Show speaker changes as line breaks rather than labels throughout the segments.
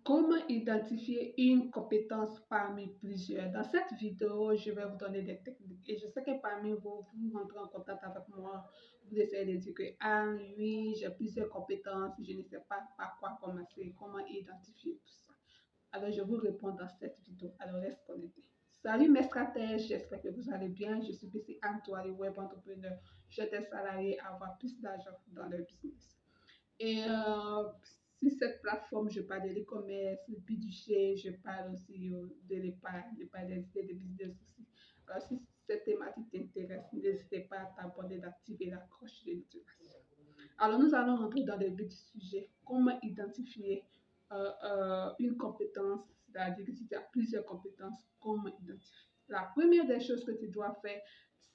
Comment identifier une compétence parmi plusieurs? Dans cette vidéo, je vais vous donner des techniques. Et je sais que parmi vous, vous rentrez en contact avec moi, vous essayez de dire que, ah oui, j'ai plusieurs compétences, je ne sais pas par quoi commencer, comment identifier tout ça. Alors, je vous réponds dans cette vidéo. Alors, reste connecté. Salut mes stratèges, j'espère que vous allez bien. Je suis PC Antoine, web entrepreneur. J'aide les salariés à avoir plus d'argent dans leur business. Et sur cette plateforme, je parle de l'e-commerce, le budget, je parle aussi de l'épargne, des idées de business aussi. Alors, si cette thématique t'intéresse, n'hésitez pas à t'abonner, d'activer la cloche de notification. Alors, nous allons rentrer dans le vif du sujet. Comment identifier une compétence, c'est-à-dire que si tu as plusieurs compétences, comment identifier? La première des choses que tu dois faire,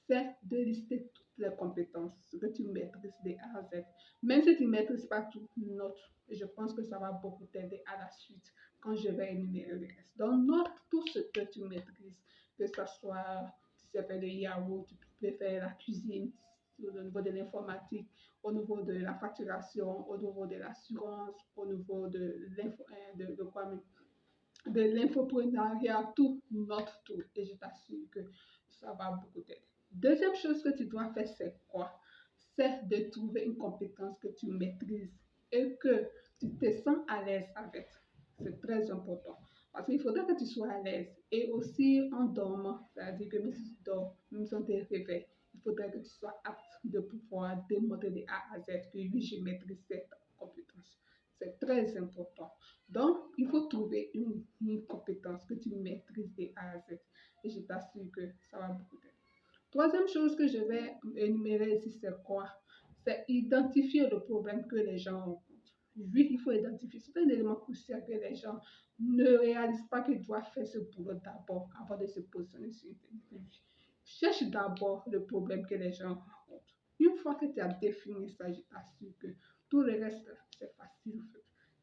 c'est de lister toutes les compétences que tu maîtrises de A à Z. Même si tu ne maîtrises pas tout, note. Et je pense que ça va beaucoup t'aider à la suite quand je vais énumérer le reste. Donc, note tout ce que tu maîtrises, que ce soit, tu sais faire le Yahoo, tu peux faire la cuisine, au niveau de l'informatique, au niveau de la facturation, au niveau de l'assurance, au niveau de l'infoprenariat, tout, note tout. Et je t'assure que ça va beaucoup t'aider. Deuxième chose que tu dois faire, c'est quoi? C'est de trouver une compétence que tu maîtrises et que tu te sens à l'aise avec. C'est très important. Parce qu'il faudra que tu sois à l'aise. Et aussi en dormant, c'est-à-dire que même si tu dors, même si on te réveille, il faudrait que tu sois apte de pouvoir démontrer de A à Z que oui, je maîtrise cette compétence. C'est très important. Donc, il faut trouver une compétence que tu maîtrises de A à Z. Et je t'assure que ça va beaucoup t'aider. Troisième chose que je vais énumérer ici, c'est quoi? C'est identifier le problème que les gens rencontrent. Oui, il faut identifier. C'est un élément crucial que les gens ne réalisent pas qu'ils doivent faire ce boulot d'abord avant de se positionner sur une technologie. Cherche d'abord le problème que les gens rencontrent. Une fois que tu as défini ça, je t'assure que tout le reste, c'est facile.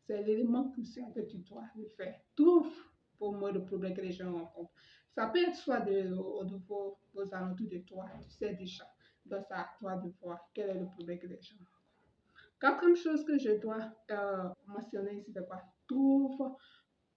C'est l'élément crucial que tu dois le faire. Trouve pour moi le problème que les gens rencontrent. Ça peut être soit au niveau aux alentours de toi, tu sais déjà. Donc, c'est à toi de voir quel est le problème que les gens rencontrent. Quatrième chose que je dois mentionner ici, c'est quoi? Trouve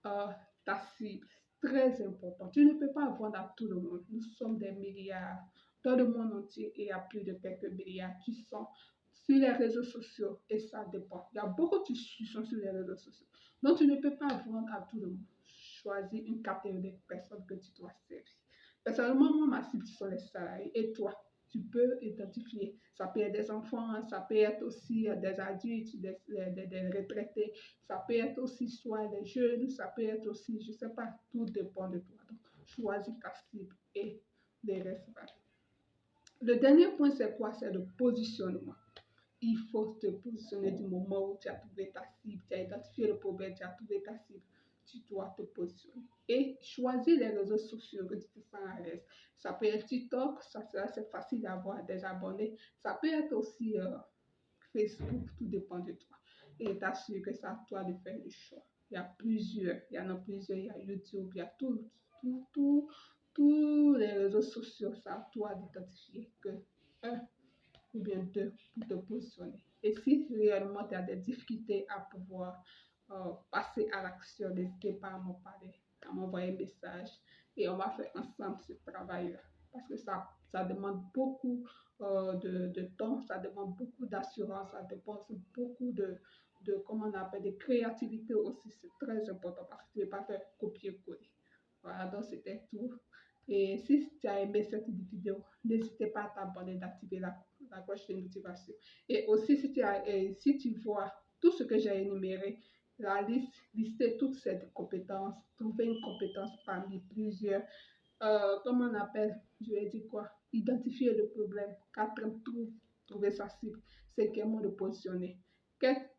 ta cible. Très important. Tu ne peux pas vendre à tout le monde. Nous sommes des milliards dans le monde entier et il y a plus de quelques milliards qui sont sur les réseaux sociaux et ça dépend. Il y a beaucoup de discussions sur les réseaux sociaux. Donc, tu ne peux pas vendre à tout le monde. Choisis une catégorie de personnes que tu dois servir. Personnellement, moi, ma cible, ce sont les salariés. Et toi, tu peux identifier. Ça peut être des enfants, ça peut être aussi des adultes, des retraités, ça peut être aussi soit des jeunes, ça peut être aussi, je ne sais pas, tout dépend de toi. Donc, choisis ta cible et les restes. Le dernier point, c'est quoi? C'est le positionnement. Il faut te positionner du moment où tu as trouvé ta cible, tu as identifié le problème, tu as trouvé ta cible. Tu dois te positionner. Et choisis les réseaux sociaux que tu te sens à l'aise. Ça peut être TikTok, c'est facile d'avoir des abonnés. Ça peut être aussi Facebook, tout dépend de toi. Et t'assure que c'est à toi de faire le choix. Il y a plusieurs, il y en a plusieurs, il y a YouTube, il y a tous les réseaux sociaux. C'est à toi d'identifier que un ou bien deux pour te positionner. Et si réellement tu as des difficultés à pouvoir passer à l'action, n'hésitez pas à m'en parler, à m'envoyer un message et on va faire ensemble ce travail-là. Parce que ça demande beaucoup de temps, ça demande beaucoup d'assurance, ça demande beaucoup comment on appelle, de créativité aussi. C'est très important parce que tu ne peux pas faire copier-coller. Voilà, donc c'était tout. Et si tu as aimé cette vidéo, n'hésitez pas à t'abonner, d'activer la cloche de notification. Et aussi, si tu vois tout ce que j'ai énuméré, la liste, lister toutes ces compétences, trouver une compétence parmi plusieurs, comment on appelle, je vais dire quoi, identifier le problème, quatrième, trouver sa cible, cinquièmement, le positionner.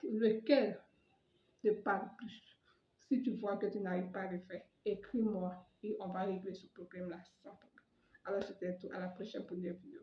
Lequel te parle plus? Si tu vois que tu n'arrives pas à le faire, écris-moi et on va régler ce problème-là sans problème. Alors, c'était tout. À la prochaine pour une vidéo.